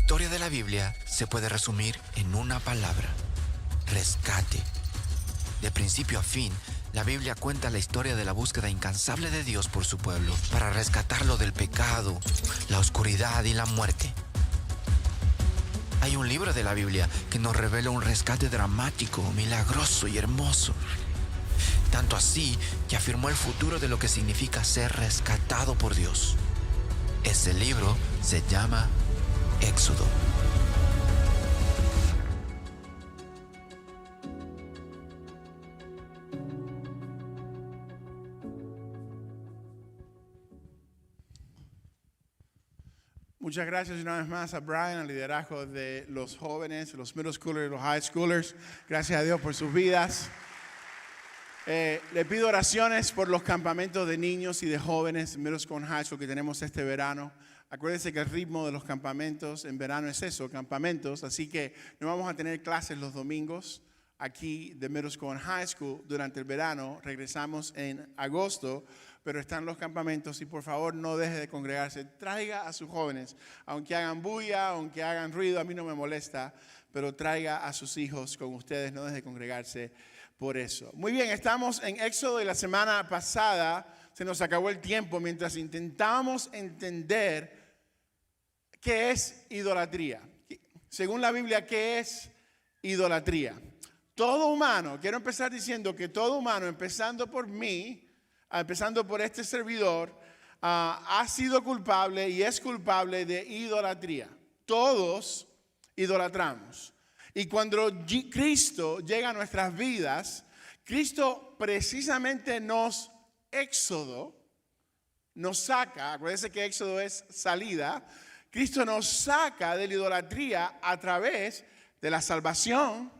historia de la Biblia se puede resumir en una palabra: rescate. De principio a fin, la Biblia cuenta la historia de la búsqueda incansable de Dios por su pueblo para rescatarlo del pecado, la oscuridad y la muerte. Hay un libro de la Biblia que nos revela un rescate dramático, milagroso y hermoso. Tanto así que afirmó el futuro de lo que significa ser rescatado por Dios. Ese libro se llama Éxodo. Muchas gracias una vez más a Brian, al liderazgo de los jóvenes, los middle schoolers, los high schoolers. Gracias a Dios por sus vidas. Le pido oraciones por los campamentos de niños y de jóvenes, middle school and high school, que tenemos este verano. Acuérdense que el ritmo de los campamentos en verano es eso, campamentos. Así que no vamos a tener clases los domingos aquí de middle school and high school durante el verano. Regresamos en agosto, pero están los campamentos y por favor no deje de congregarse. Traiga a sus jóvenes, aunque hagan bulla, aunque hagan ruido, a mí no me molesta, pero traiga a sus hijos con ustedes, no deje de congregarse por eso. Muy bien, estamos en Éxodo y la semana pasada se nos acabó el tiempo mientras intentábamos entender qué es idolatría. Según la Biblia, ¿qué es idolatría? Todo humano, quiero empezar diciendo que todo humano, empezando por mí, empezando por este servidor, ha sido culpable y es culpable de idolatría. Todos idolatramos. Y cuando Cristo llega a nuestras vidas, Cristo precisamente nos saca, acuérdense que éxodo es salida, Cristo nos saca de la idolatría a través de la salvación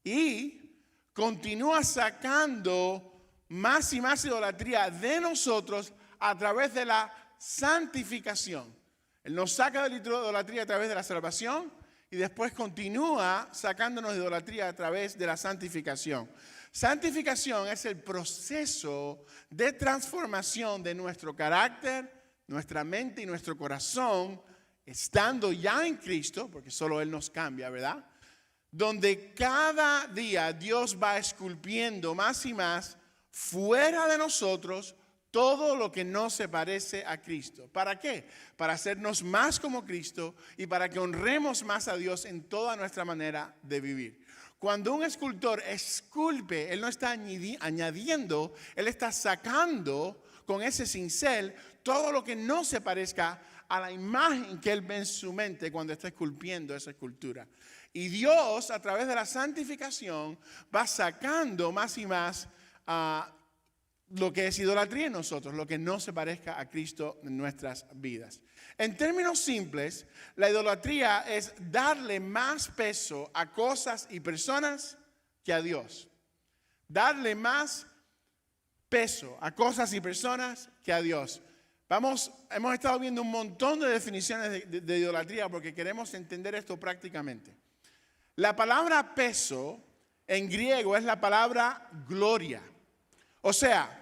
y continúa sacando más y más idolatría de nosotros a través de la santificación. Él nos saca de la idolatría a través de la salvación y después continúa sacándonos de idolatría a través de la santificación. Santificación es el proceso de transformación de nuestro carácter, nuestra mente y nuestro corazón, estando ya en Cristo, porque solo Él nos cambia, ¿verdad? Donde cada día Dios va esculpiendo más y más fuera de nosotros todo lo que no se parece a Cristo. ¿Para qué? Para hacernos más como Cristo y para que honremos más a Dios en toda nuestra manera de vivir. Cuando un escultor esculpe, él no está añadiendo, él está sacando con ese cincel todo lo que no se parezca a la imagen que él ve en su mente cuando está esculpiendo esa escultura. Y Dios, a través de la santificación, va sacando más y más lo que es idolatría en nosotros, lo que no se parezca a Cristo en nuestras vidas. En términos simples, la idolatría es darle más peso a cosas y personas que a Dios. Darle más peso a cosas y personas que a Dios. Hemos estado viendo un montón de definiciones de idolatría porque queremos entender esto prácticamente. La palabra peso en griego es la palabra gloria. O sea,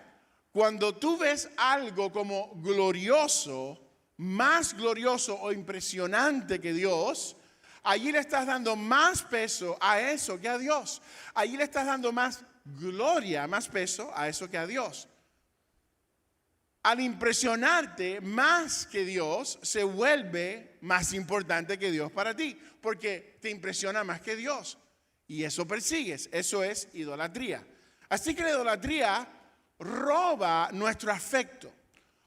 cuando tú ves algo como glorioso, más glorioso o impresionante que Dios, allí le estás dando más peso a eso que a Dios. Allí le estás dando más gloria, más peso a eso que a Dios. Al impresionarte más que Dios, se vuelve más importante que Dios para ti, porque te impresiona más que Dios. Y eso persigues, eso es idolatría. Así que la idolatría roba nuestro afecto,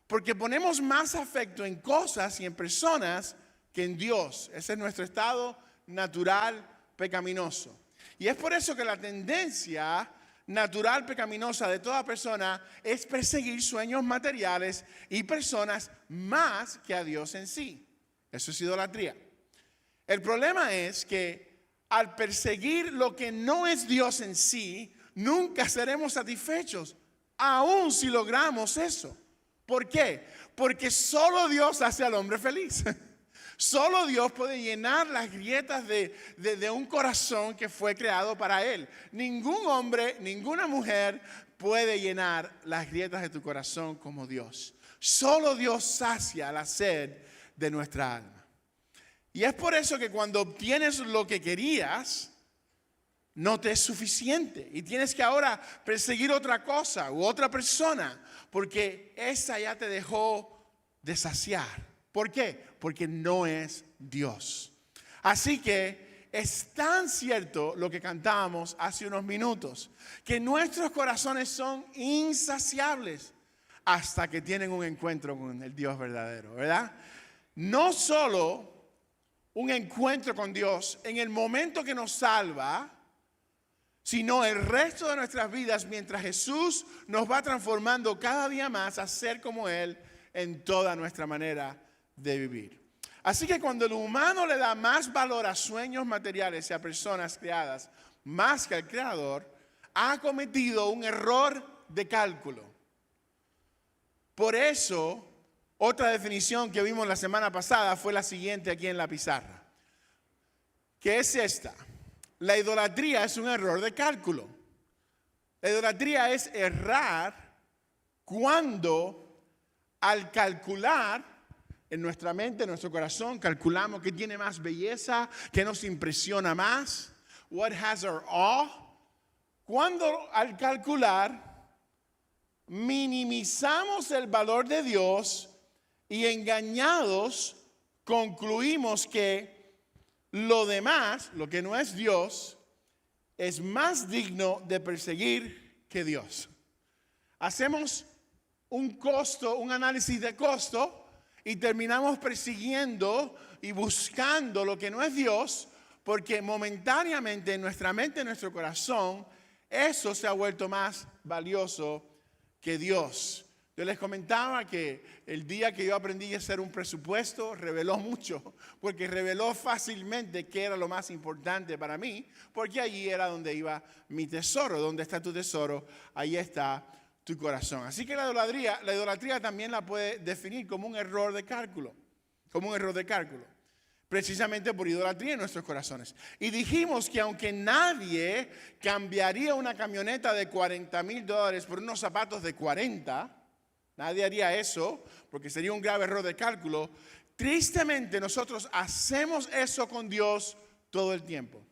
porque ponemos más afecto en cosas y en personas que en Dios. Ese es nuestro estado natural pecaminoso. Y es por eso que la tendencia natural pecaminosa de toda persona es perseguir sueños materiales y personas más que a Dios en sí. Eso es idolatría. El problema es que al perseguir lo que no es Dios en sí, nunca seremos satisfechos, aun si logramos eso. ¿Por qué? Porque solo Dios hace al hombre feliz. Solo Dios puede llenar las grietas de un corazón que fue creado para Él. Ningún hombre, ninguna mujer puede llenar las grietas de tu corazón como Dios. Solo Dios sacia la sed de nuestra alma. Y es por eso que cuando obtienes lo que querías, no te es suficiente. Y tienes que ahora perseguir otra cosa u otra persona, porque esa ya te dejó de saciar. ¿Por qué? Porque no es Dios. Así que es tan cierto lo que cantábamos hace unos minutos, que nuestros corazones son insaciables hasta que tienen un encuentro con el Dios verdadero, ¿verdad? No solo un encuentro con Dios en el momento que nos salva, sino el resto de nuestras vidas mientras Jesús nos va transformando cada día más a ser como Él en toda nuestra manera de vivir. Así que cuando el humano le da más valor a sueños materiales y a personas creadas más que al Creador, ha cometido un error de cálculo. Por eso, otra definición que vimos la semana pasada fue la siguiente aquí en la pizarra, que es esta. La idolatría es un error de cálculo. La idolatría es errar cuando al calcular en nuestra mente, en nuestro corazón, calculamos qué tiene más belleza, qué nos impresiona más, what has our awe. Cuando al calcular minimizamos el valor de Dios y engañados concluimos que lo demás, lo que no es Dios, es más digno de perseguir que Dios. Hacemos un análisis de costo y terminamos persiguiendo y buscando lo que no es Dios, porque momentáneamente en nuestra mente, en nuestro corazón, eso se ha vuelto más valioso que Dios. Yo les comentaba que el día que yo aprendí a hacer un presupuesto reveló mucho, porque reveló fácilmente qué era lo más importante para mí, porque allí era donde iba mi tesoro. Donde está tu tesoro, ahí está tu corazón. Así que la idolatría también la puede definir como un error de cálculo, precisamente por idolatría en nuestros corazones. Y dijimos que aunque nadie cambiaría una camioneta de $40,000 por unos zapatos de 40, nadie haría eso porque sería un grave error de cálculo. Tristemente nosotros hacemos eso con Dios todo el tiempo.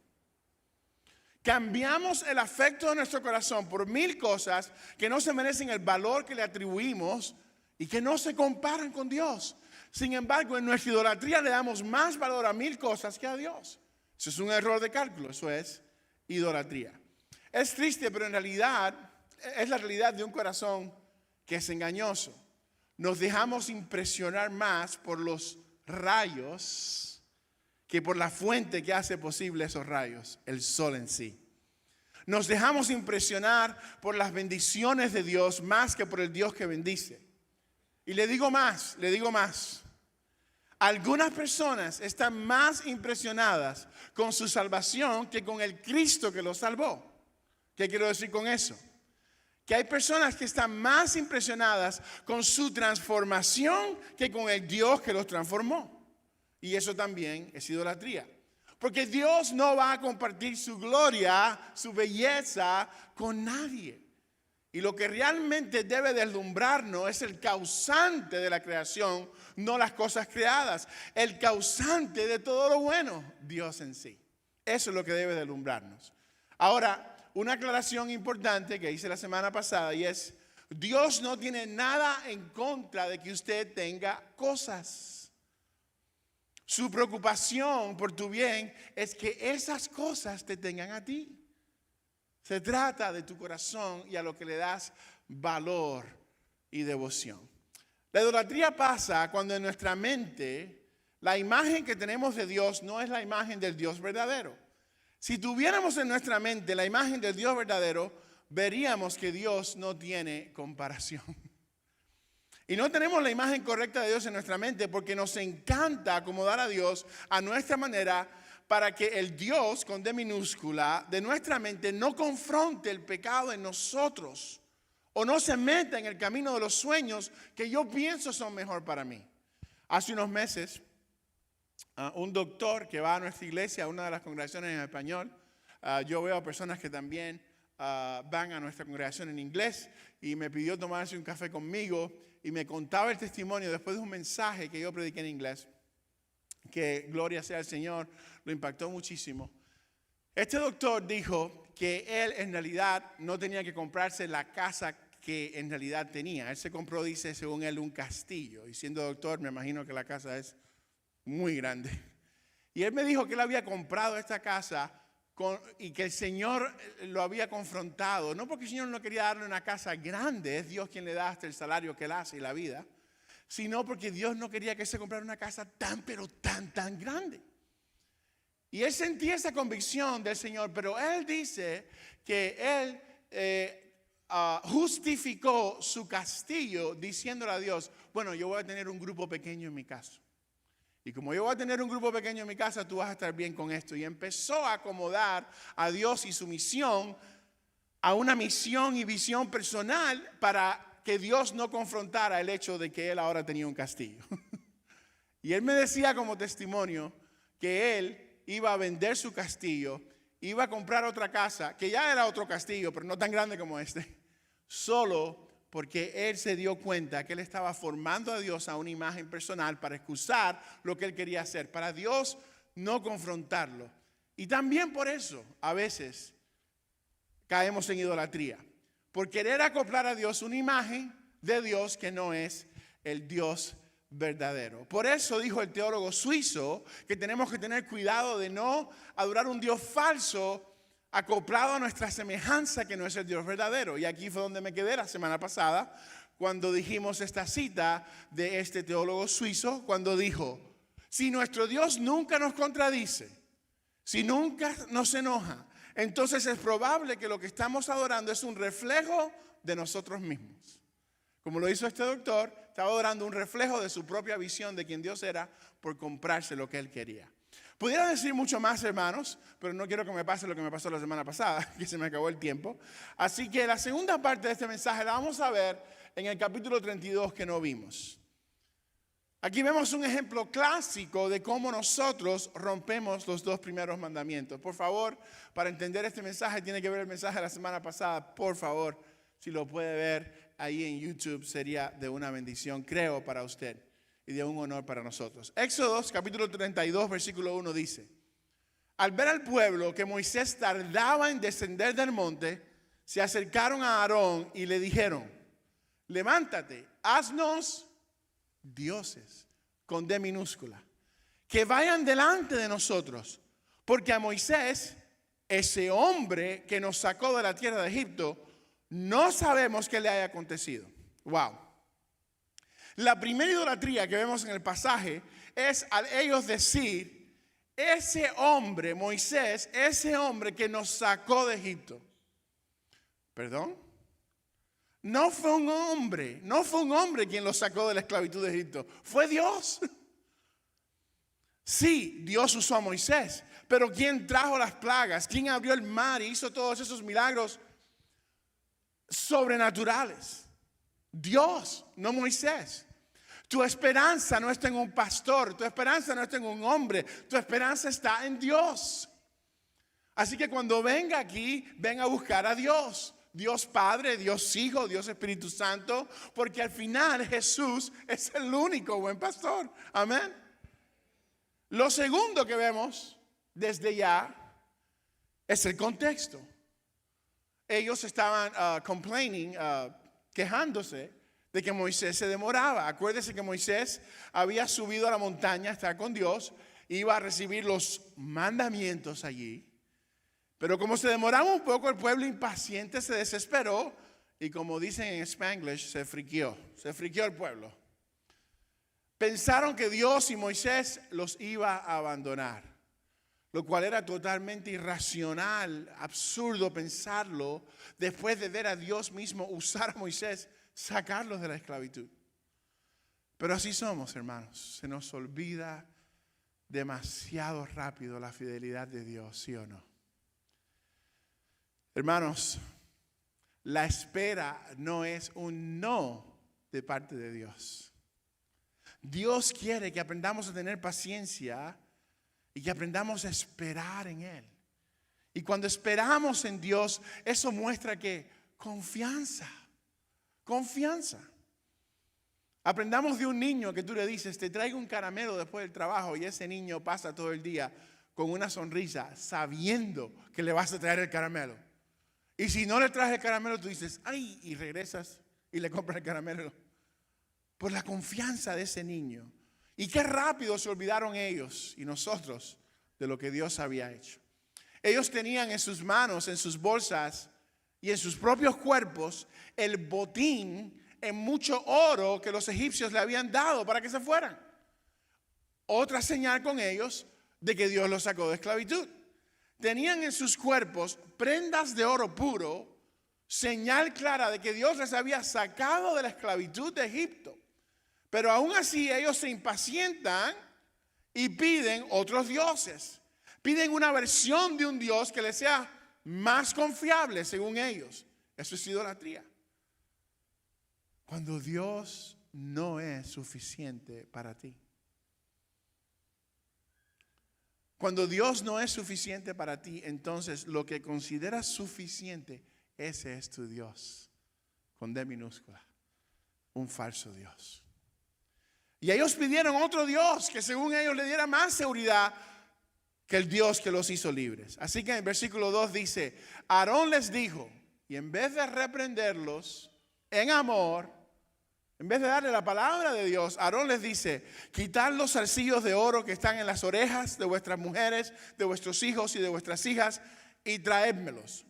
Cambiamos el afecto de nuestro corazón por 1000 cosas que no se merecen el valor que le atribuimos y que no se comparan con Dios. Sin embargo, en nuestra idolatría le damos más valor a 1000 cosas que a Dios. Eso es un error de cálculo, eso es idolatría. Es triste, pero en realidad es la realidad de un corazón que es engañoso. Nos dejamos impresionar más por los rayos que por la fuente que hace posible esos rayos, el sol en sí. Nos dejamos impresionar por las bendiciones de Dios más que por el Dios que bendice. Y le digo más. Algunas personas están más impresionadas con su salvación que con el Cristo que los salvó. ¿Qué quiero decir con eso? Que hay personas que están más impresionadas con su transformación que con el Dios que los transformó. Y eso también es idolatría. Porque Dios no va a compartir su gloria, su belleza con nadie. Y lo que realmente debe deslumbrarnos es el causante de la creación, no las cosas creadas. El causante de todo lo bueno, Dios en sí. Eso es lo que debe deslumbrarnos. Ahora, una aclaración importante que hice la semana pasada y es, Dios no tiene nada en contra de que usted tenga cosas. Su preocupación por tu bien es que esas cosas te tengan a ti. Se trata de tu corazón y a lo que le das valor y devoción. La idolatría pasa cuando en nuestra mente la imagen que tenemos de Dios no es la imagen del Dios verdadero. Si tuviéramos en nuestra mente la imagen del Dios verdadero, veríamos que Dios no tiene comparación. Y no tenemos la imagen correcta de Dios en nuestra mente porque nos encanta acomodar a Dios a nuestra manera para que el Dios con D minúscula de nuestra mente no confronte el pecado en nosotros o no se meta en el camino de los sueños que yo pienso son mejor para mí. Hace unos meses, un doctor que va a nuestra iglesia, a una de las congregaciones en español, yo veo a personas que también van a nuestra congregación en inglés y me pidió tomarse un café conmigo y me contaba el testimonio después de un mensaje que yo prediqué en inglés, que gloria sea al Señor, lo impactó muchísimo. Este doctor dijo que él en realidad no tenía que comprarse la casa que en realidad tenía. Él se compró, dice, según él, un castillo. Y siendo doctor, me imagino que la casa es muy grande. Y él me dijo que él había comprado esta casa y que el Señor lo había confrontado. No porque el Señor no quería darle una casa grande, es Dios quien le da hasta el salario que él hace y la vida, sino porque Dios no quería que él se comprara una casa tan, pero tan grande. Y él sentía esa convicción del Señor, pero él dice que él justificó su castillo diciéndole a Dios, bueno, yo voy a tener un grupo pequeño en mi casa. Y como yo voy a tener un grupo pequeño en mi casa, tú vas a estar bien con esto. Y empezó a acomodar a Dios y su misión a una misión y visión personal para que Dios no confrontara el hecho de que él ahora tenía un castillo. Y él me decía como testimonio que él iba a vender su castillo, iba a comprar otra casa, que ya era otro castillo, pero no tan grande como este, solo porque él se dio cuenta que él estaba formando a Dios a una imagen personal para excusar lo que él quería hacer, para Dios no confrontarlo. Y también por eso a veces caemos en idolatría, por querer acoplar a Dios una imagen de Dios que no es el Dios verdadero. Por eso dijo el teólogo suizo que tenemos que tener cuidado de no adorar un Dios falso acoplado a nuestra semejanza que no es el Dios verdadero. Y aquí fue donde me quedé la semana pasada cuando dijimos esta cita de este teólogo suizo, cuando dijo, si nuestro Dios nunca nos contradice, si nunca nos enoja, entonces es probable que lo que estamos adorando es un reflejo de nosotros mismos. Como lo hizo este doctor, estaba adorando un reflejo de su propia visión de quién Dios era por comprarse lo que él quería. Pudiera decir mucho más, hermanos, pero no quiero que me pase lo que me pasó la semana pasada, que se me acabó el tiempo. Así que la segunda parte de este mensaje la vamos a ver en el capítulo 32 que no vimos. Aquí vemos un ejemplo clásico de cómo nosotros rompemos los dos primeros mandamientos. Por favor, para entender este mensaje, tiene que ver el mensaje de la semana pasada. Por favor, si lo puede ver ahí en YouTube, sería de una bendición, creo, para usted y de un honor para nosotros. Éxodo, capítulo 32, versículo 1 dice, al ver al pueblo que Moisés tardaba en descender del monte, se acercaron a Aarón y le dijeron, levántate, haznos dioses, con D minúscula, que vayan delante de nosotros, porque a Moisés, ese hombre que nos sacó de la tierra de Egipto, no sabemos qué le haya acontecido. Wow. La primera idolatría que vemos en el pasaje es al ellos decir, ese hombre, Moisés, ese hombre que nos sacó de Egipto. ¿Perdón? No fue un hombre quien los sacó de la esclavitud de Egipto, fue Dios. Sí, Dios usó a Moisés, pero ¿quién trajo las plagas? ¿Quién abrió el mar y hizo todos esos milagros sobrenaturales? Dios, no Moisés. Tu esperanza no está en un pastor, tu esperanza no está en un hombre, tu esperanza está en Dios. Así que cuando venga aquí, ven a buscar a Dios. Dios Padre, Dios Hijo, Dios Espíritu Santo, porque al final Jesús es el único buen pastor. Amén. Lo segundo que vemos desde ya es el contexto. Ellos estaban quejándose de que Moisés se demoraba. Acuérdese que Moisés había subido a la montaña a estar con Dios, iba a recibir los mandamientos allí. Pero como se demoraba un poco, el pueblo impaciente se desesperó y, como dicen en Spanglish, se friqueó el pueblo. Pensaron que Dios y Moisés los iba a abandonar, lo cual era totalmente irracional, absurdo pensarlo después de ver a Dios mismo usar a Moisés, sacarlos de la esclavitud. Pero así somos, hermanos. Se nos olvida demasiado rápido la fidelidad de Dios, ¿sí o no? Hermanos, la espera no es un no de parte de Dios. Dios quiere que aprendamos a tener paciencia y que aprendamos a esperar en Él. Y cuando esperamos en Dios, eso muestra que confianza. Aprendamos de un niño que tú le dices, te traigo un caramelo después del trabajo, y ese niño pasa todo el día con una sonrisa sabiendo que le vas a traer el caramelo. Y si no le traes el caramelo, tú dices, ay, y regresas y le compras el caramelo. Por la confianza de ese niño. Y qué rápido se olvidaron ellos y nosotros de lo que Dios había hecho. Ellos tenían en sus manos, en sus bolsas y en sus propios cuerpos el botín en mucho oro que los egipcios le habían dado para que se fueran. Otra señal con ellos de que Dios los sacó de esclavitud. Tenían en sus cuerpos prendas de oro puro, señal clara de que Dios les había sacado de la esclavitud de Egipto. Pero aún así ellos se impacientan y piden otros dioses. Piden una versión de un Dios que les sea más confiable según ellos. Eso es idolatría. Cuando Dios no es suficiente para ti. Cuando Dios no es suficiente para ti, entonces lo que consideras suficiente, ese es tu Dios, con D minúscula, un falso Dios. Y ellos pidieron otro Dios que según ellos le diera más seguridad que el Dios que los hizo libres. Así que en el versículo 2 dice, Aarón les dijo, y en vez de reprenderlos en amor, en vez de darle la palabra de Dios, Aarón les dice, quitad los zarcillos de oro que están en las orejas de vuestras mujeres, de vuestros hijos y de vuestras hijas, y traédmelos.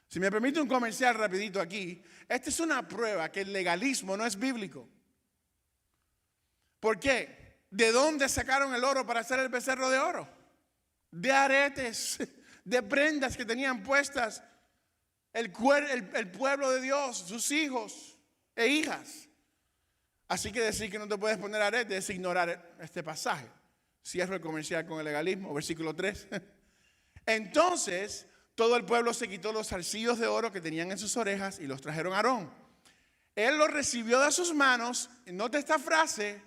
Si me permite un comercial rapidito aquí, esta es una prueba que el legalismo no es bíblico. ¿Por qué? ¿De dónde sacaron el oro para hacer el becerro de oro? De aretes, de prendas que tenían puestas el pueblo de Dios, sus hijos e hijas. Así que decir que no te puedes poner aretes es ignorar este pasaje. Cierro el comercial con el legalismo, versículo 3. Entonces, todo el pueblo se quitó los zarcillos de oro que tenían en sus orejas y los trajeron a Aarón. Él los recibió de sus manos, nota esta frase,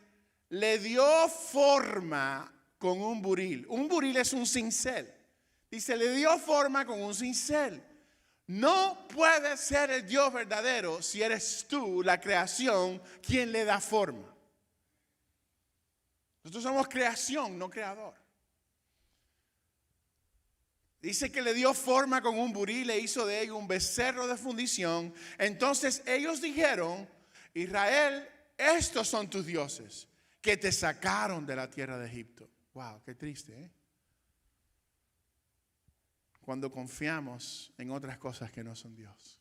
le dio forma con un buril. Un buril es un cincel. Dice, le dio forma con un cincel. No puede ser el Dios verdadero si eres tú, la creación, quien le da forma. Nosotros somos creación, no creador. Dice que le dio forma con un buril, le hizo de ello un becerro de fundición. Entonces ellos dijeron, Israel, estos son tus dioses que te sacaron de la tierra de Egipto. Wow, qué triste, ¿eh? Cuando confiamos en otras cosas que no son Dios.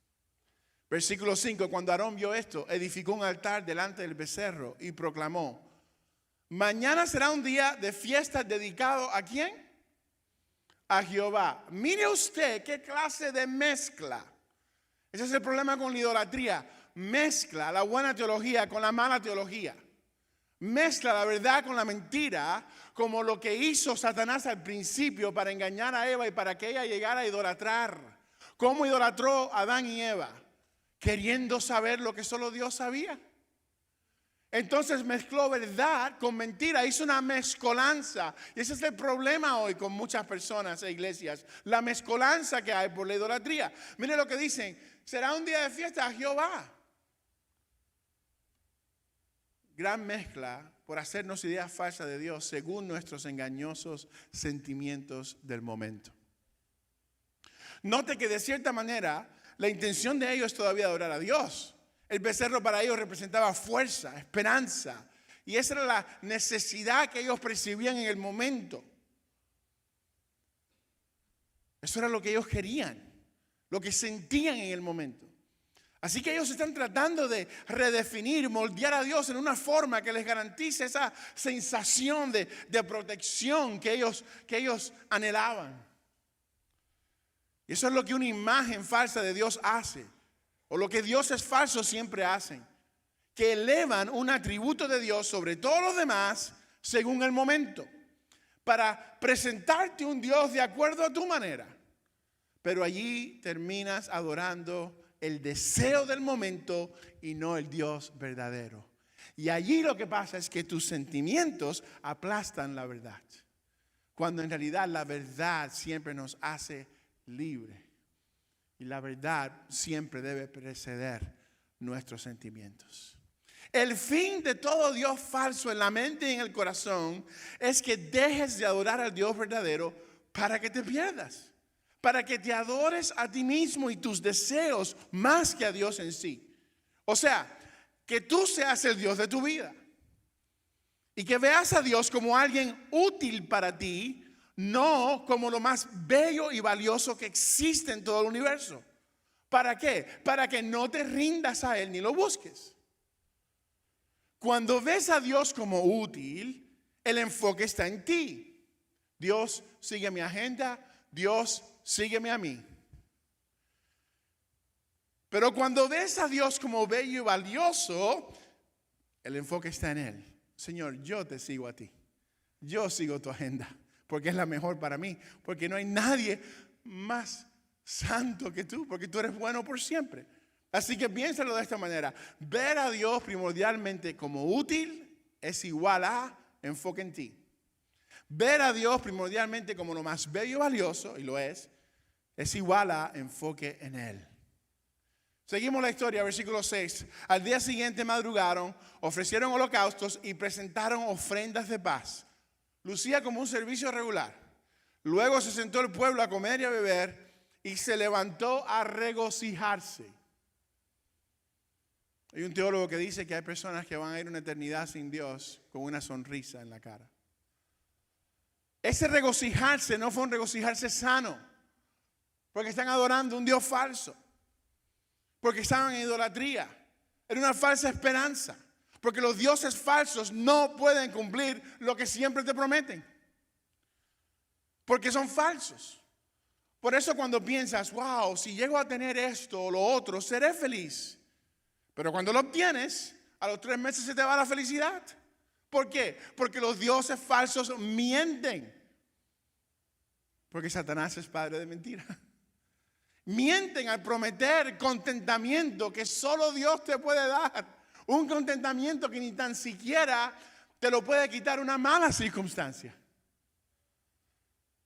Versículo 5, cuando Aarón vio esto, edificó un altar delante del becerro y proclamó, mañana será un día de fiesta dedicado ¿a quién? A Jehová. Mire usted qué clase de mezcla. Ese es el problema con la idolatría. Mezcla la buena teología con la mala teología. Mezcla la verdad con la mentira, como lo que hizo Satanás al principio para engañar a Eva y para que ella llegara a idolatrar. ¿Cómo idolatró a Adán y Eva? Queriendo saber lo que solo Dios sabía. Entonces mezcló verdad con mentira, hizo una mezcolanza. Y ese es el problema hoy con muchas personas e iglesias. La mezcolanza que hay por la idolatría. Mire lo que dicen, será un día de fiesta a Jehová. Gran mezcla por hacernos ideas falsas de Dios según nuestros engañosos sentimientos del momento. Note que de cierta manera la intención de ellos es todavía adorar a Dios. El becerro para ellos representaba fuerza, esperanza. Y esa era la necesidad que ellos percibían en el momento. Eso era lo que ellos querían, lo que sentían en el momento. Así que ellos están tratando de redefinir, moldear a Dios en una forma que les garantice esa sensación de protección que ellos anhelaban. Y eso es lo que una imagen falsa de Dios hace. O lo que dioses falsos siempre hacen. Que elevan un atributo de Dios sobre todos los demás según el momento. Para presentarte un Dios de acuerdo a tu manera. Pero allí terminas adorando el deseo del momento y no el Dios verdadero. Y allí lo que pasa es que tus sentimientos aplastan la verdad. Cuando en realidad la verdad siempre nos hace libre. Y la verdad siempre debe preceder nuestros sentimientos. El fin de todo Dios falso en la mente y en el corazón es que dejes de adorar al Dios verdadero para que te pierdas, para que te adores a ti mismo y tus deseos más que a Dios en sí. O sea, que tú seas el Dios de tu vida y que veas a Dios como alguien útil para ti, no como lo más bello y valioso que existe en todo el universo. ¿Para qué? Para que no te rindas a Él ni lo busques. Cuando ves a Dios como útil, el enfoque está en ti. Dios sigue mi agenda, Dios sígueme a mí. Pero cuando ves a Dios como bello y valioso, el enfoque está en Él. Señor, yo te sigo a ti. Yo sigo tu agenda, porque es la mejor para mí. Porque no hay nadie más santo que tú, porque tú eres bueno por siempre. Así que piénsalo de esta manera. Ver a Dios primordialmente como útil es igual a enfoque en ti. Ver a Dios primordialmente como lo más bello y valioso, y lo es igual a enfoque en Él. Seguimos la historia, versículo 6. Al día siguiente madrugaron, ofrecieron holocaustos y presentaron ofrendas de paz. Lucía como un servicio regular. Luego se sentó el pueblo a comer y a beber y se levantó a regocijarse. Hay un teólogo que dice que hay personas que van a ir una eternidad sin Dios con una sonrisa en la cara. Ese regocijarse no fue un regocijarse sano, porque están adorando un Dios falso, porque estaban en idolatría. Era una falsa esperanza, porque los dioses falsos no pueden cumplir lo que siempre te prometen, porque son falsos. Por eso cuando piensas, wow, si llego a tener esto o lo otro, seré feliz. Pero cuando lo obtienes, a los 3 meses se te va la felicidad. ¿Por qué? Porque los dioses falsos mienten. Porque Satanás es padre de mentira. Mienten al prometer contentamiento que solo Dios te puede dar. Un contentamiento que ni tan siquiera te lo puede quitar una mala circunstancia.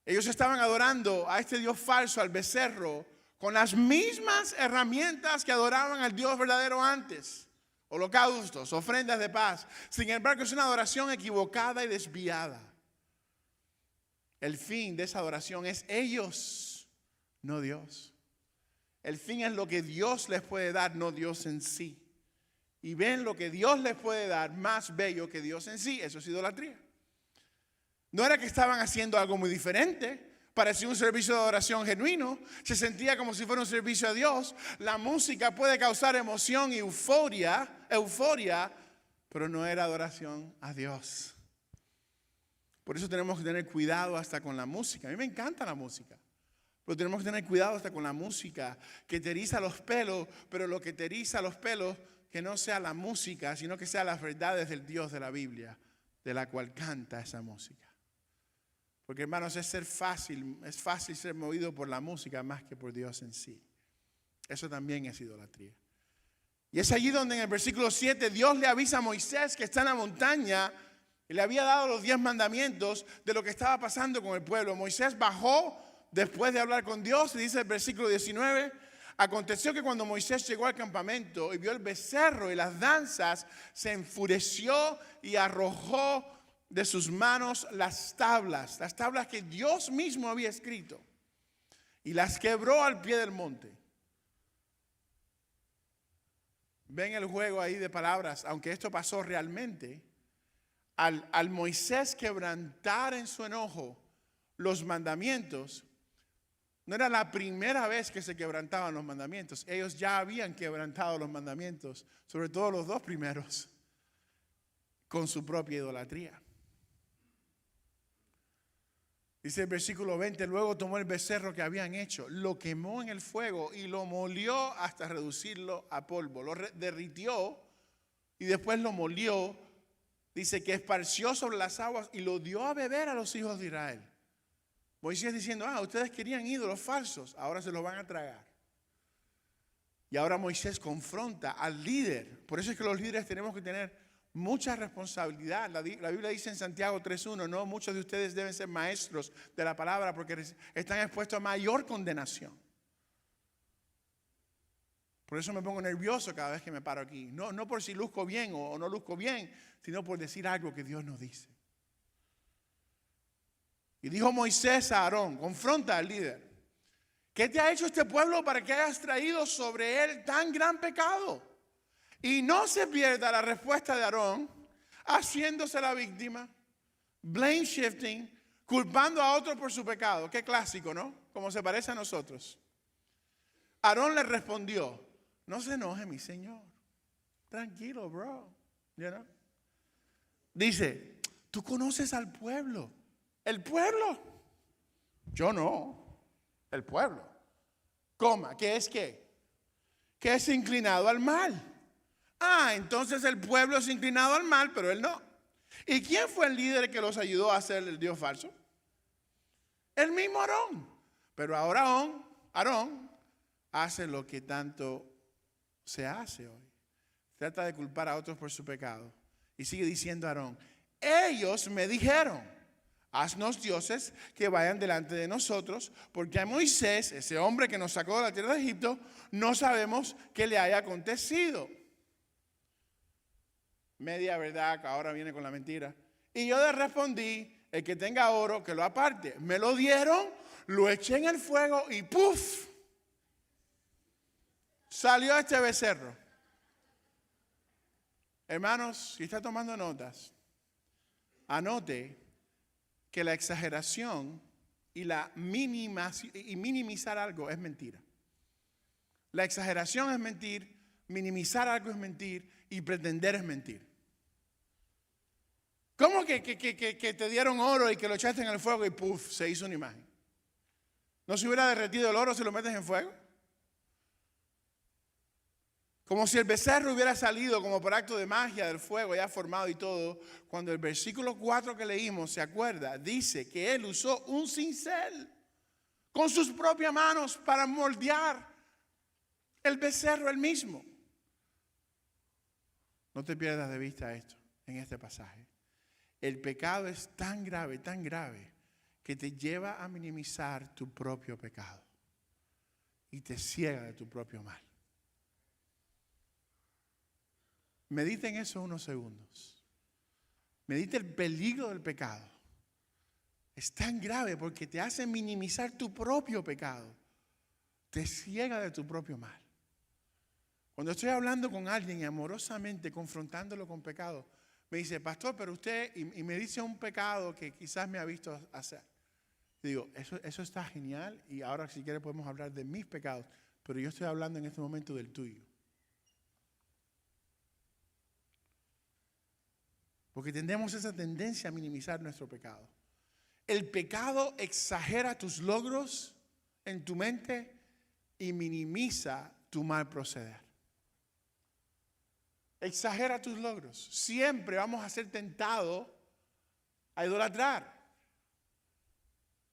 Ellos estaban adorando a este Dios falso, al becerro, con las mismas herramientas que adoraban al Dios verdadero antes. Holocaustos, ofrendas de paz. Sin embargo, es una adoración equivocada y desviada. El fin de esa adoración es ellos, no Dios. El fin es lo que Dios les puede dar, no Dios en sí. Y ven lo que Dios les puede dar más bello que Dios en sí. Eso es idolatría. No era que estaban haciendo algo muy diferente. Parecía un servicio de adoración genuino. Se sentía como si fuera un servicio a Dios. La música puede causar emoción y euforia, pero no era adoración a Dios. Por eso tenemos que tener cuidado hasta con la música. A mí me encanta la música, pero tenemos que tener cuidado hasta con la música que te eriza los pelos, pero lo que te eriza los pelos que no sea la música, sino que sea las verdades del Dios de la Biblia, de la cual canta esa música. Porque hermanos, es fácil ser movido por la música más que por Dios en sí. Eso también es idolatría. Y es allí donde en el versículo 7 Dios le avisa a Moisés que está en la montaña y le había dado los 10 mandamientos de lo que estaba pasando con el pueblo. Moisés bajó después de hablar con Dios y dice el versículo 19, aconteció que cuando Moisés llegó al campamento y vio el becerro y las danzas, se enfureció y arrojó de sus manos las tablas que Dios mismo había escrito, y las quebró al pie del monte. Ven el juego ahí de palabras, aunque esto pasó realmente. Al Moisés quebrantar en su enojo los mandamientos, no era la primera vez que se quebrantaban los mandamientos. Ellos ya habían quebrantado los mandamientos, sobre todo los 2 primeros, con su propia idolatría. Dice el versículo 20, luego tomó el becerro que habían hecho, lo quemó en el fuego y lo molió hasta reducirlo a polvo. Lo derritió y después lo molió. Dice que esparció sobre las aguas y lo dio a beber a los hijos de Israel. Moisés diciendo, ustedes querían ídolos falsos, ahora se los van a tragar. Y ahora Moisés confronta al líder. Por eso es que los líderes tenemos que tener mucha responsabilidad. La Biblia dice en Santiago 3:1, no muchos de ustedes deben ser maestros de la palabra porque están expuestos a mayor condenación. Por eso me pongo nervioso cada vez que me paro aquí. No por si luzco bien o no luzco bien, sino por decir algo que Dios nos dice. Y dijo Moisés a Aarón, confronta al líder. ¿Qué te ha hecho este pueblo para que hayas traído sobre él tan gran pecado? Y no se pierda la respuesta de Aarón, haciéndose la víctima, blame shifting, culpando a otro por su pecado. Qué clásico, ¿no? Como se parece a nosotros. Aarón le respondió, no se enoje mi señor. Tranquilo, bro. You know? Dice, tú conoces al pueblo. ¿El pueblo? Yo no. El pueblo. Coma, ¿qué es qué? Que es inclinado al mal. Ah, entonces el pueblo es inclinado al mal, pero él no. ¿Y quién fue el líder que los ayudó a hacer el Dios falso? El mismo Aarón. Pero ahora Aarón hace lo que tanto se hace hoy. Trata de culpar a otros por su pecado. Y sigue diciendo Aarón, ellos me dijeron, haznos dioses que vayan delante de nosotros, porque a Moisés, ese hombre que nos sacó de la tierra de Egipto, no sabemos qué le haya acontecido. Media verdad, que ahora viene con la mentira. Y yo le respondí, el que tenga oro, que lo aparte. Me lo dieron, lo eché en el fuego y ¡puf! Salió este becerro. Hermanos, si está tomando notas, anote que la exageración y minimizar algo es mentira. La exageración es mentir, minimizar algo es mentir y pretender es mentir. ¿Cómo que te dieron oro y que lo echaste en el fuego y puff, se hizo una imagen? ¿No se hubiera derretido el oro si lo metes en fuego? Como si el becerro hubiera salido como por acto de magia del fuego ya formado y todo. Cuando el versículo 4 que leímos, ¿se acuerda? Dice que él usó un cincel con sus propias manos para moldear el becerro él mismo. No te pierdas de vista esto en este pasaje. El pecado es tan grave, que te lleva a minimizar tu propio pecado y te ciega de tu propio mal. Medita en eso unos segundos. Medita el peligro del pecado. Es tan grave porque te hace minimizar tu propio pecado. Te ciega de tu propio mal. Cuando estoy hablando con alguien y amorosamente confrontándolo con pecado, me dice, pastor, pero usted, y me dice un pecado que quizás me ha visto hacer. Digo, eso está genial y ahora si quiere podemos hablar de mis pecados, pero yo estoy hablando en este momento del tuyo. Porque tenemos esa tendencia a minimizar nuestro pecado. El pecado exagera tus logros en tu mente y minimiza tu mal proceder. Exagera tus logros. Siempre vamos a ser tentados a idolatrar.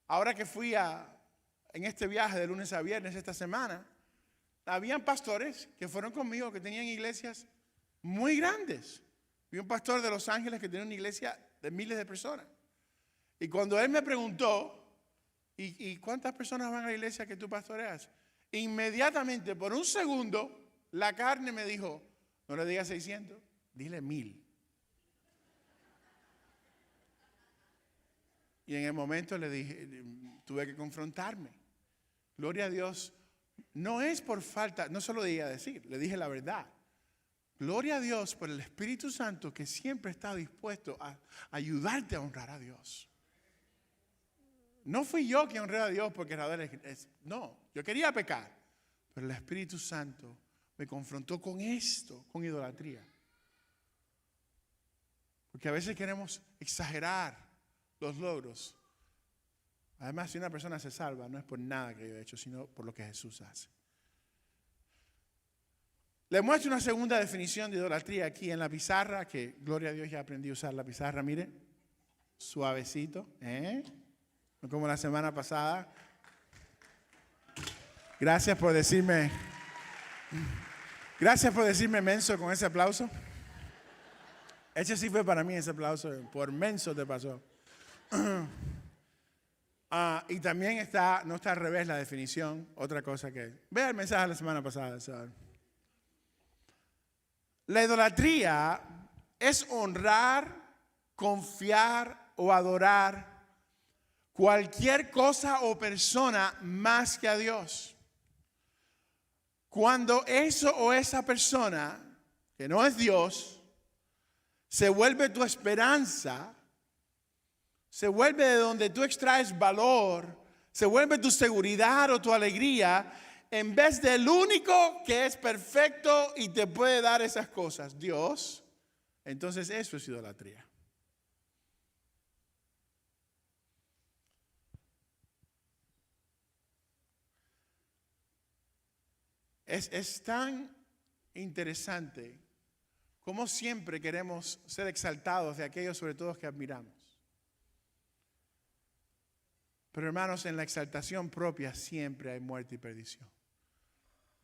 Ahora que fui en este viaje de lunes a viernes esta semana, habían pastores que fueron conmigo que tenían iglesias muy grandes. Vi un pastor de Los Ángeles que tenía una iglesia de miles de personas. Y cuando él me preguntó, ¿y cuántas personas van a la iglesia que tú pastoreas? Inmediatamente, por un segundo, la carne me dijo, no le digas 600, dile 1000. Y en el momento le dije, tuve que confrontarme. Gloria a Dios, no es por falta, no se lo dije a decir, le dije la verdad. Gloria a Dios por el Espíritu Santo que siempre está dispuesto a ayudarte a honrar a Dios. No fui yo quien honré a Dios porque no, yo quería pecar, pero el Espíritu Santo me confrontó con esto, con idolatría. Porque a veces queremos exagerar los logros. Además, si una persona se salva, no es por nada que yo he hecho, sino por lo que Jesús hace. Les muestro una segunda definición de idolatría aquí en la pizarra, que gloria a Dios ya aprendí a usar la pizarra, mire, suavecito, no como la semana pasada. Gracias por decirme menso con ese aplauso. Ese sí fue para mí ese aplauso, por menso te pasó. Y también no está al revés la definición, otra cosa que, vea el mensaje de la semana pasada, ¿sabes? La idolatría es honrar, confiar o adorar cualquier cosa o persona más que a Dios. Cuando eso o esa persona, que no es Dios, se vuelve tu esperanza, se vuelve de donde tú extraes valor, se vuelve tu seguridad o tu alegría, en vez del único que es perfecto y te puede dar esas cosas, Dios, entonces eso es idolatría. Es tan interesante cómo siempre queremos ser exaltados de aquellos sobre todo que admiramos. Pero hermanos, en la exaltación propia siempre hay muerte y perdición.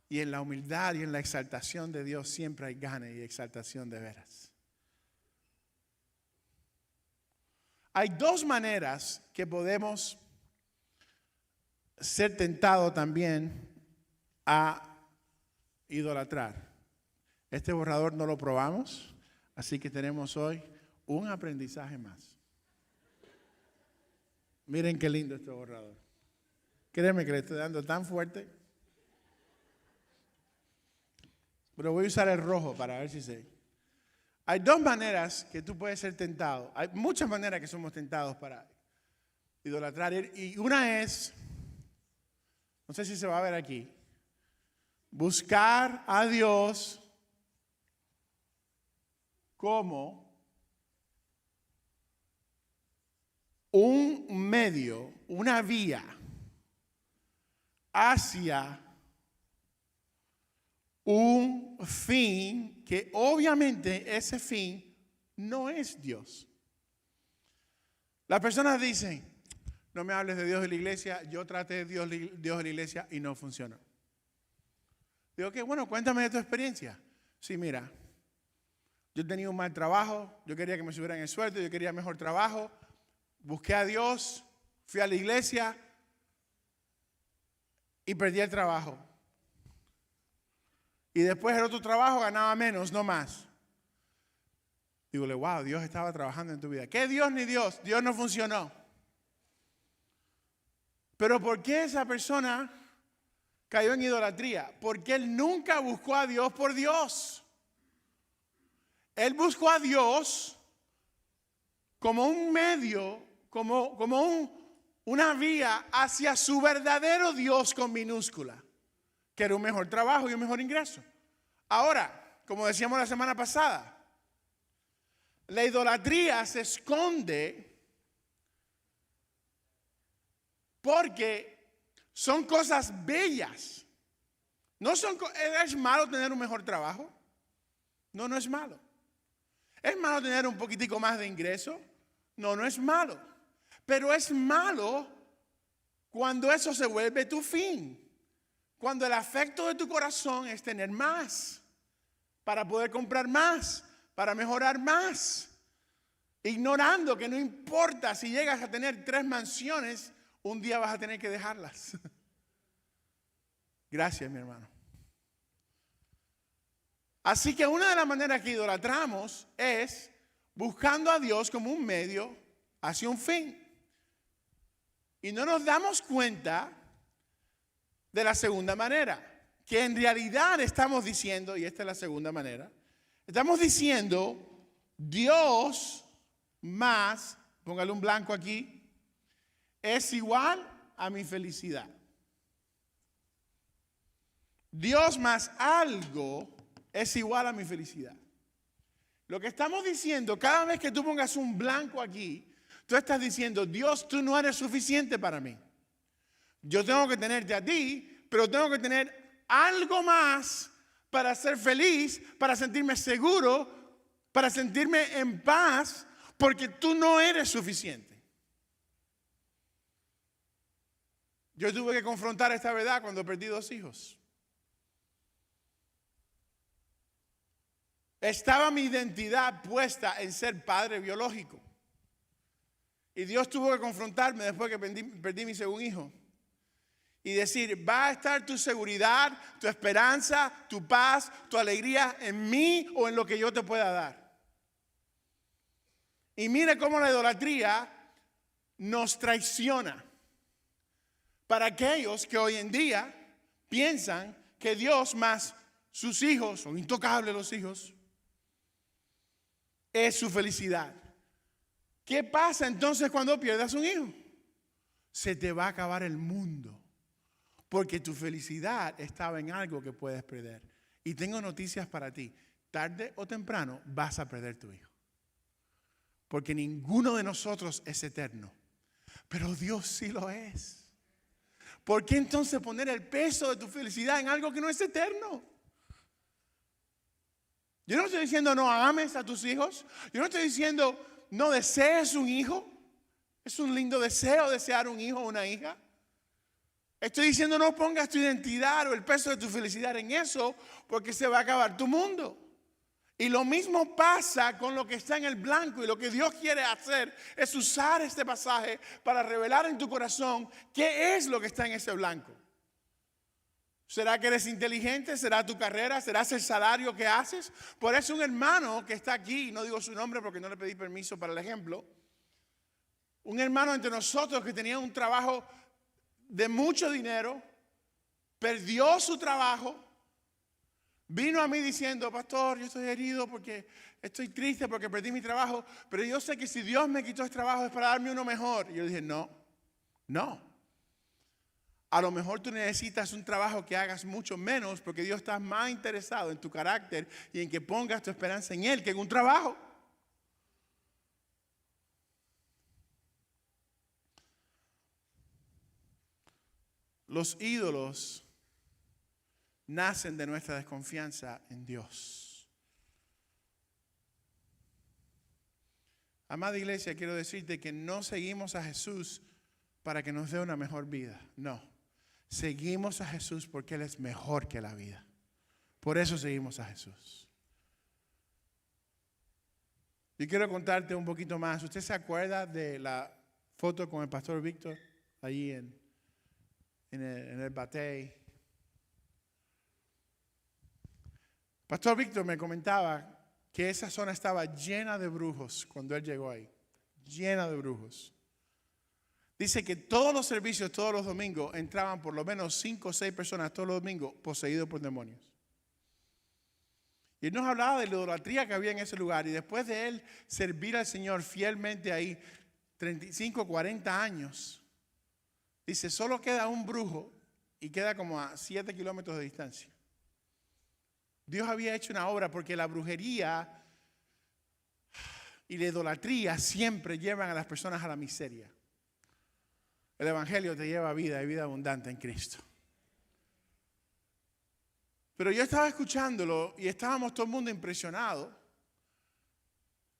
Y en la humildad y en la exaltación de Dios siempre hay gana y exaltación de veras. Hay dos maneras que podemos ser tentados también a idolatrar. Este borrador no lo probamos, así que tenemos hoy un aprendizaje más. Miren qué lindo este borrador. Créeme que le estoy dando tan fuerte. Pero voy a usar el rojo para ver si sé. Hay dos maneras que tú puedes ser tentado. Hay muchas maneras que somos tentados para idolatrar. Y una es, no sé si se va a ver aquí, buscar a Dios como un medio, una vía hacia un fin que obviamente ese fin no es Dios. Las personas dicen, no me hables de Dios en la iglesia, yo traté de Dios en la iglesia y no funcionó. Digo, que bueno, cuéntame de tu experiencia. Sí, mira, yo tenía un mal trabajo, yo quería que me subieran el sueldo, yo quería mejor trabajo, busqué a Dios, fui a la iglesia y perdí el trabajo. Y después el otro trabajo ganaba menos, no más. Dígole, wow, Dios estaba trabajando en tu vida. ¿Qué Dios ni Dios? Dios no funcionó. Pero ¿por qué esa persona cayó en idolatría? Porque él nunca buscó a Dios por Dios. Él buscó a Dios como un medio, como una vía hacia su verdadero Dios con minúscula, que era un mejor trabajo y un mejor ingreso. Ahora, como decíamos la semana pasada, la idolatría se esconde porque son cosas bellas. ¿Es malo tener un mejor trabajo? No, no es malo. ¿Es malo tener un poquitico más de ingreso? No, no es malo. Pero es malo cuando eso se vuelve tu fin. Cuando el afecto de tu corazón es tener más, para poder comprar más, para mejorar más. Ignorando que no importa si llegas a tener 3 mansiones, un día vas a tener que dejarlas. Gracias, mi hermano. Así que una de las maneras que idolatramos es buscando a Dios como un medio hacia un fin. Y no nos damos cuenta de la segunda manera, que en realidad estamos diciendo, y esta es la segunda manera, estamos diciendo Dios más, póngale un blanco aquí, es igual a mi felicidad. Dios más algo es igual a mi felicidad. Lo que estamos diciendo, cada vez que tú pongas un blanco aquí, tú estás diciendo, Dios, tú no eres suficiente para mí. Yo tengo que tenerte a ti, pero tengo que tener algo más para ser feliz, para sentirme seguro, para sentirme en paz, porque tú no eres suficiente. Yo tuve que confrontar esta verdad cuando perdí 2 hijos. Estaba mi identidad puesta en ser padre biológico. Y Dios tuvo que confrontarme después que perdí mi segundo hijo. y decir, va a estar tu seguridad, tu esperanza, tu paz, tu alegría en mí o en lo que yo te pueda dar. Y mire cómo la idolatría nos traiciona. Para aquellos que hoy en día piensan que Dios más sus hijos, son intocables los hijos, es su felicidad. ¿Qué pasa entonces cuando pierdas un hijo? Se te va a acabar el mundo, porque tu felicidad estaba en algo que puedes perder. Y tengo noticias para ti. Tarde o temprano vas a perder tu hijo. Porque ninguno de nosotros es eterno. Pero Dios sí lo es. ¿Por qué entonces poner el peso de tu felicidad en algo que no es eterno? Yo no estoy diciendo no ames a tus hijos. Yo no estoy diciendo no desees un hijo. Es un lindo deseo desear un hijo o una hija. Estoy diciendo no pongas tu identidad o el peso de tu felicidad en eso, porque se va a acabar tu mundo. Y lo mismo pasa con lo que está en el blanco, y lo que Dios quiere hacer es usar este pasaje para revelar en tu corazón qué es lo que está en ese blanco. ¿Será que eres inteligente? ¿Será tu carrera? ¿Será el salario que haces? Por eso un hermano que está aquí, no digo su nombre porque no le pedí permiso para el ejemplo, un hermano entre nosotros que tenía un trabajo de mucho dinero, perdió su trabajo, vino a mí diciendo, pastor, yo estoy herido porque estoy triste porque perdí mi trabajo, pero yo sé que si Dios me quitó este trabajo es para darme uno mejor. Y yo dije, no. A lo mejor tú necesitas un trabajo que hagas mucho menos porque Dios está más interesado en tu carácter y en que pongas tu esperanza en Él que en un trabajo. Los ídolos nacen de nuestra desconfianza en Dios. Amada iglesia, quiero decirte que no seguimos a Jesús para que nos dé una mejor vida. No, seguimos a Jesús porque Él es mejor que la vida. Por eso seguimos a Jesús. Yo quiero contarte un poquito más. ¿Usted se acuerda de la foto con el pastor Víctor allí en el Batey? Pastor Víctor me comentaba que esa zona estaba llena de brujos cuando él llegó ahí. Llena de brujos. Dice que todos los servicios, todos los domingos, entraban por lo menos 5 o 6 personas todos los domingos poseídos por demonios. Y él nos hablaba de la idolatría que había en ese lugar. Y después de él servir al Señor fielmente ahí, 35, 40 años, dice, solo queda un brujo y queda como a 7 kilómetros de distancia. Dios había hecho una obra porque la brujería y la idolatría siempre llevan a las personas a la miseria. El evangelio te lleva a vida y vida abundante en Cristo. Pero yo estaba escuchándolo y estábamos todo el mundo impresionado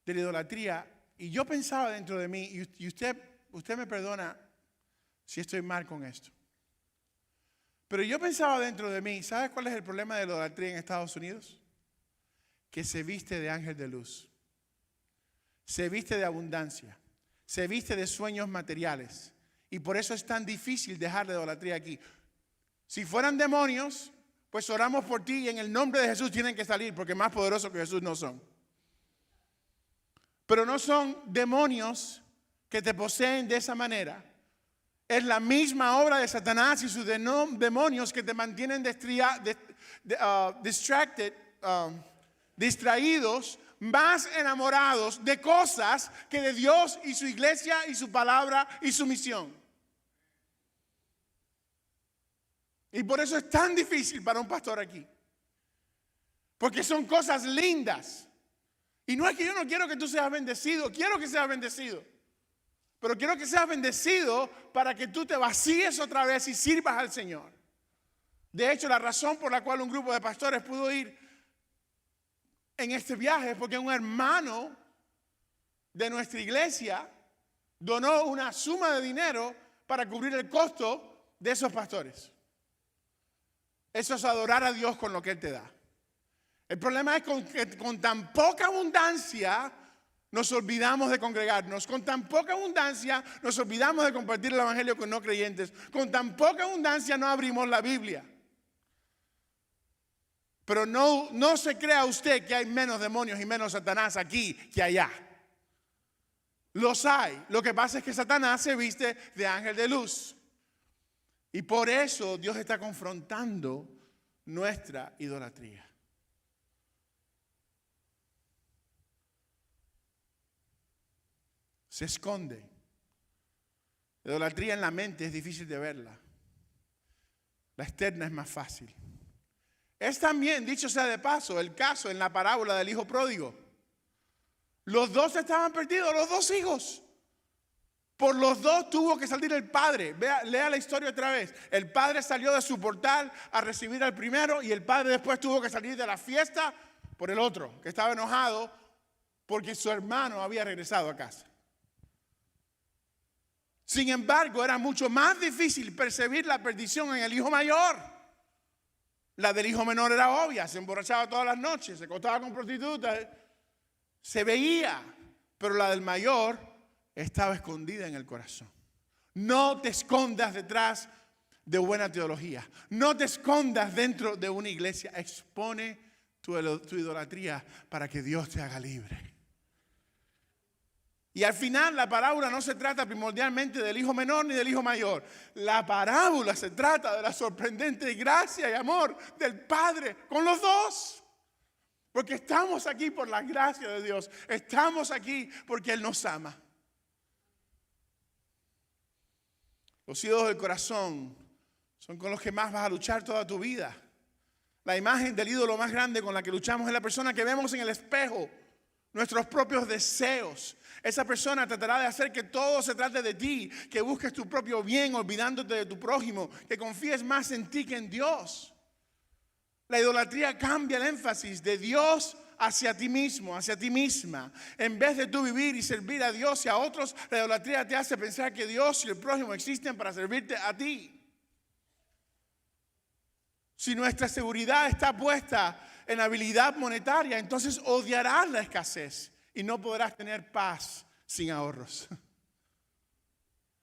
de la idolatría. Y yo pensaba dentro de mí, y usted me perdona si estoy mal con esto. Pero yo pensaba dentro de mí, ¿sabes cuál es el problema de la idolatría en Estados Unidos? Que se viste de ángel de luz. Se viste de abundancia. Se viste de sueños materiales. Y por eso es tan difícil dejar la idolatría aquí. Si fueran demonios, pues oramos por ti y en el nombre de Jesús tienen que salir, porque más poderosos que Jesús no son. Pero no son demonios que te poseen de esa manera. Es la misma obra de Satanás y sus demonios que te mantienen distraídos, más enamorados de cosas que de Dios y su iglesia y su palabra y su misión. Y por eso es tan difícil para un pastor aquí. Porque son cosas lindas. Y no es que yo no quiero que tú seas bendecido, quiero que seas bendecido. Pero quiero que seas bendecido para que tú te vacíes otra vez y sirvas al Señor. De hecho, la razón por la cual un grupo de pastores pudo ir en este viaje es porque un hermano de nuestra iglesia donó una suma de dinero para cubrir el costo de esos pastores. Eso es adorar a Dios con lo que Él te da. El problema es que con tan poca abundancia nos olvidamos de congregarnos. Con tan poca abundancia nos olvidamos de compartir el evangelio con no creyentes. Con tan poca abundancia no abrimos la Biblia. Pero no se crea usted que hay menos demonios y menos Satanás aquí que allá. Los hay. Lo que pasa es que Satanás se viste de ángel de luz. Y por eso Dios está confrontando nuestra idolatría. Se esconde. La idolatría en la mente es difícil de verla. La externa es más fácil. Es también, dicho sea de paso, el caso en la parábola del hijo pródigo. Los dos estaban perdidos, los dos hijos. Por los dos tuvo que salir el padre. Lea la historia otra vez. El padre salió de su portal a recibir al primero y el padre después tuvo que salir de la fiesta por el otro, que estaba enojado porque su hermano había regresado a casa. Sin embargo, era mucho más difícil percibir la perdición en el hijo mayor. La del hijo menor era obvia, se emborrachaba todas las noches, se acostaba con prostitutas, se veía, pero la del mayor estaba escondida en el corazón. No te escondas detrás de buena teología, no te escondas dentro de una iglesia, expone tu idolatría para que Dios te haga libre. Y al final la parábola no se trata primordialmente del hijo menor ni del hijo mayor. La parábola se trata de la sorprendente gracia y amor del Padre con los dos. Porque estamos aquí por la gracia de Dios. Estamos aquí porque Él nos ama. Los ídolos del corazón son con los que más vas a luchar toda tu vida. La imagen del ídolo más grande con la que luchamos es la persona que vemos en el espejo. Nuestros propios deseos. Esa persona tratará de hacer que todo se trate de ti, que busques tu propio bien olvidándote de tu prójimo, que confíes más en ti que en Dios. La idolatría cambia el énfasis de Dios hacia ti mismo, hacia ti misma. En vez de tú vivir y servir a Dios y a otros, la idolatría te hace pensar que Dios y el prójimo existen para servirte a ti. Si nuestra seguridad está puesta en habilidad monetaria, entonces odiarás la escasez y no podrás tener paz sin ahorros.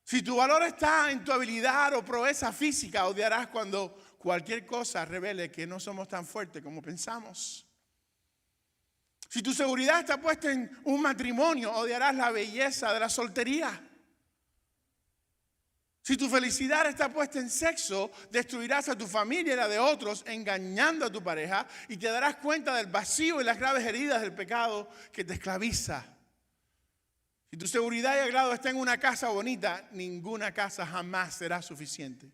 Si tu valor está en tu habilidad o proeza física, odiarás cuando cualquier cosa revele que no somos tan fuertes como pensamos. Si tu seguridad está puesta en un matrimonio, odiarás la belleza de la soltería. Si tu felicidad está puesta en sexo, destruirás a tu familia y la de otros, engañando a tu pareja, y te darás cuenta del vacío y las graves heridas del pecado que te esclaviza. Si tu seguridad y agrado está en una casa bonita, ninguna casa jamás será suficiente.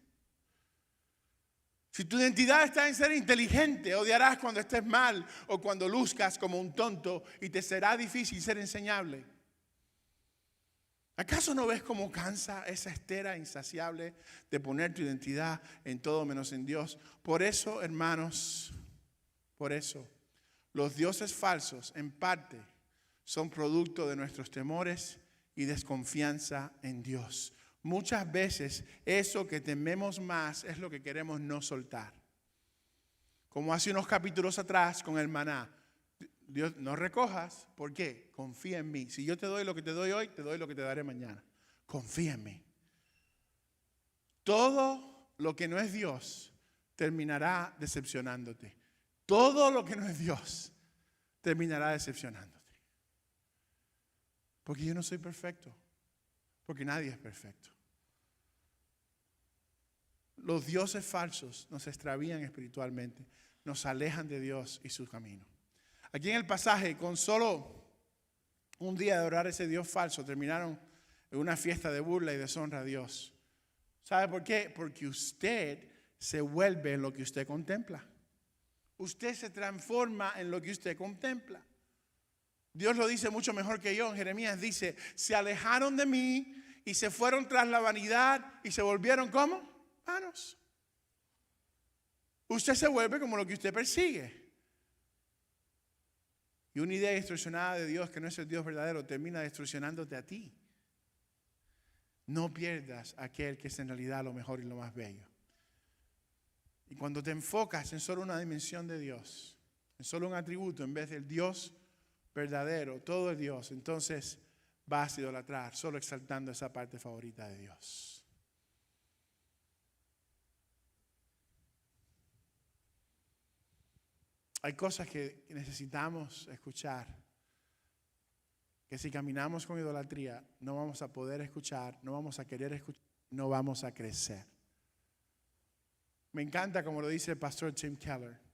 Si tu identidad está en ser inteligente, odiarás cuando estés mal o cuando luzcas como un tonto y te será difícil ser enseñable. ¿Acaso no ves cómo cansa esa estera insaciable de poner tu identidad en todo menos en Dios? Por eso, hermanos, por eso, los dioses falsos en parte son producto de nuestros temores y desconfianza en Dios. Muchas veces eso que tememos más es lo que queremos no soltar. Como hace unos capítulos atrás con el maná. Dios, no recojas. ¿Por qué? Confía en mí. Si yo te doy lo que te doy hoy, te doy lo que te daré mañana. Confía en mí. Todo lo que no es Dios terminará decepcionándote. Todo lo que no es Dios terminará decepcionándote. Porque yo no soy perfecto. Porque nadie es perfecto. Los dioses falsos nos extravían espiritualmente. Nos alejan de Dios y su camino. Aquí en el pasaje, con solo un día de orar a ese Dios falso, terminaron en una fiesta de burla y deshonra a Dios. ¿Sabe por qué? Porque usted se vuelve en lo que usted contempla. Usted se transforma en lo que usted contempla. Dios lo dice mucho mejor que yo. En Jeremías dice, se alejaron de mí y se fueron tras la vanidad y se volvieron ¿cómo? Vanos. Usted se vuelve como lo que usted persigue. Y una idea distorsionada de Dios que no es el Dios verdadero termina distorsionándote a ti. No pierdas aquel que es en realidad lo mejor y lo más bello. Y cuando te enfocas en solo una dimensión de Dios, en solo un atributo en vez del Dios verdadero, todo es Dios, entonces vas a idolatrar solo exaltando esa parte favorita de Dios. Hay cosas que necesitamos escuchar, que si caminamos con idolatría no vamos a poder escuchar, no vamos a querer escuchar, no vamos a crecer. Me encanta como lo dice el pastor Tim Keller,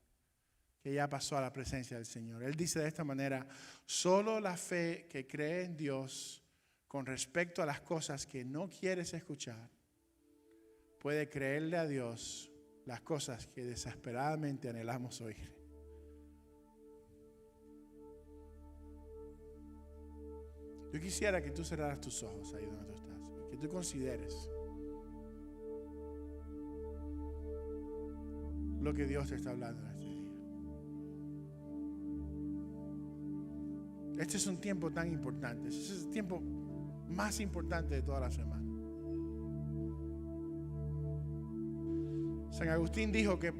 que ya pasó a la presencia del Señor. Él dice de esta manera: solo la fe que cree en Dios con respecto a las cosas que no quieres escuchar puede creerle a Dios las cosas que desesperadamente anhelamos oír. Yo quisiera que tú cerraras tus ojos ahí donde tú estás, que tú consideres lo que Dios te está hablando en este día. Este es un tiempo tan importante, este es el tiempo más importante de toda la semana. San Agustín dijo que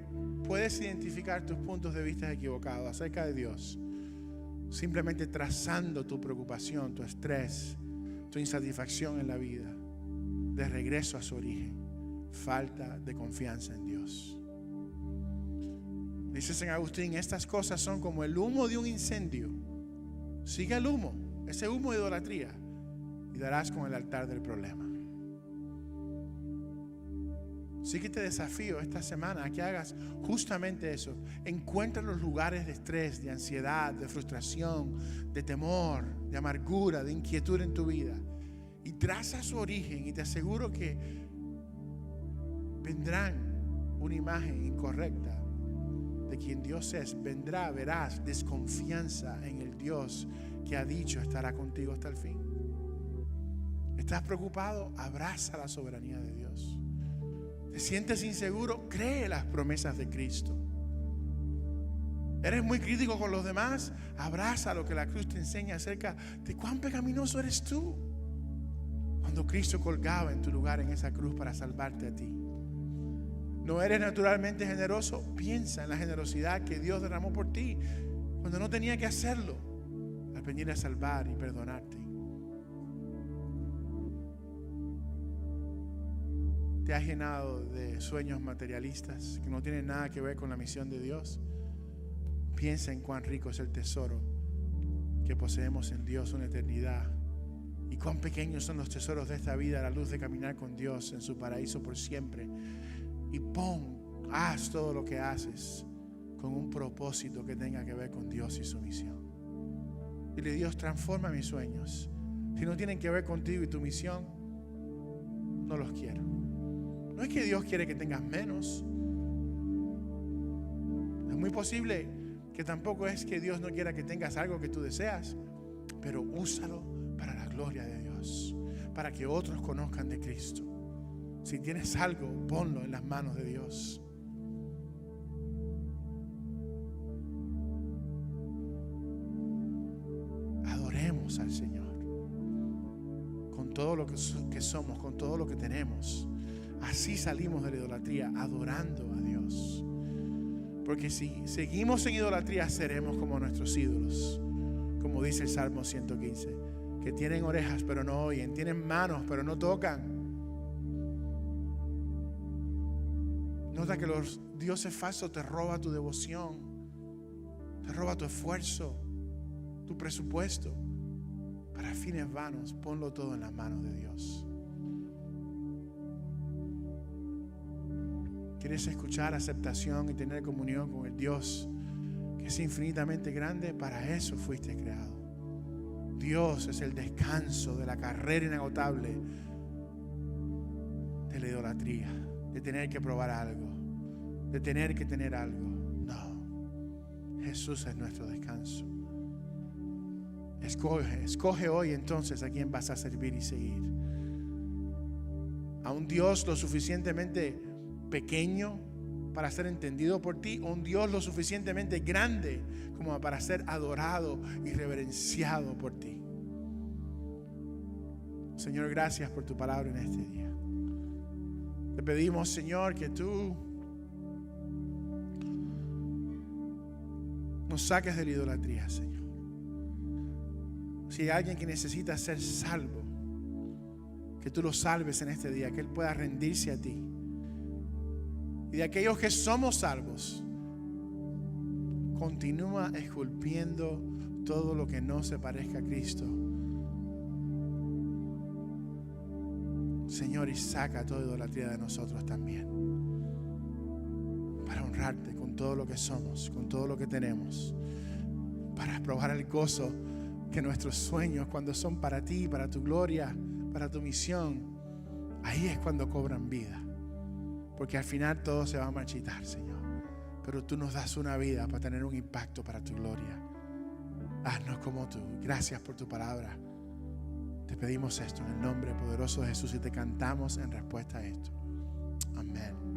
puedes identificar tus puntos de vista equivocados acerca de Dios simplemente trazando tu preocupación, tu estrés, tu insatisfacción en la vida de regreso a su origen: falta de confianza en Dios. Dice San Agustín: estas cosas son como el humo de un incendio. Sigue el humo, ese humo de idolatría, y darás con el altar del problema. Así que te desafío esta semana a que hagas justamente eso. Encuentra los lugares de estrés, de ansiedad, de frustración, de temor, de amargura, de inquietud en tu vida, y traza su origen, y te aseguro que vendrán una imagen incorrecta de quien Dios es. Verás desconfianza en el Dios que ha dicho estará contigo hasta el fin. ¿Estás preocupado? Abraza la soberanía de Dios. ¿Te sientes inseguro? Cree las promesas de Cristo. ¿Eres muy crítico con los demás? Abraza lo que la cruz te enseña acerca de cuán pecaminoso eres tú, cuando Cristo colgaba en tu lugar en esa cruz para salvarte a ti. ¿No eres naturalmente generoso? Piensa en la generosidad que Dios derramó por ti cuando no tenía que hacerlo, al venir a salvar y perdonarte. ¿Te has llenado de sueños materialistas que no tienen nada que ver con la misión de Dios? Piensa en cuán rico es el tesoro que poseemos en Dios, una eternidad, y cuán pequeños son los tesoros de esta vida a la luz de caminar con Dios en su paraíso por siempre. Y haz todo lo que haces con un propósito que tenga que ver con Dios y su misión. Dile: Dios, transforma mis sueños. Si no tienen que ver contigo y tu misión, no los quiero. No es que Dios quiere que tengas menos. Es muy posible que tampoco es que Dios no quiera que tengas algo que tú deseas, pero úsalo para la gloria de Dios, para que otros conozcan de Cristo. Si tienes algo, ponlo en las manos de Dios. Adoremos al Señor con todo lo que somos, con todo lo que tenemos. Así salimos de la idolatría, adorando a Dios. Porque si seguimos en idolatría, seremos como nuestros ídolos. Como dice el Salmo 115, que tienen orejas pero no oyen, tienen manos pero no tocan. Nota que los dioses falsos te roban tu devoción, te roban tu esfuerzo, tu presupuesto, para fines vanos. Ponlo todo en las manos de Dios. ¿Quieres escuchar aceptación y tener comunión con el Dios que es infinitamente grande? Para eso fuiste creado. Dios es el descanso de la carrera inagotable de la idolatría, de tener que probar algo, de tener que tener algo. No, Jesús es nuestro descanso. Escoge hoy entonces a quién vas a servir y seguir. A un Dios lo suficientemente pequeño para ser entendido por ti, o un Dios lo suficientemente grande como para ser adorado y reverenciado por ti. Señor, gracias por tu palabra en este día. Te pedimos, Señor, que tú nos saques de la idolatría, Señor. Si hay alguien que necesita ser salvo, que tú lo salves en este día, que Él pueda rendirse a ti. Y de aquellos que somos salvos, continúa esculpiendo todo lo que no se parezca a Cristo. Señor, y saca toda idolatría de nosotros también, para honrarte con todo lo que somos, con todo lo que tenemos, para probar el gozo que nuestros sueños, cuando son para ti, para tu gloria, para tu misión, ahí es cuando cobran vida. Porque al final todo se va a marchitar, Señor, pero tú nos das una vida para tener un impacto para tu gloria. Haznos como tú. Gracias por tu palabra. Te pedimos esto en el nombre poderoso de Jesús y te cantamos en respuesta a esto. Amén.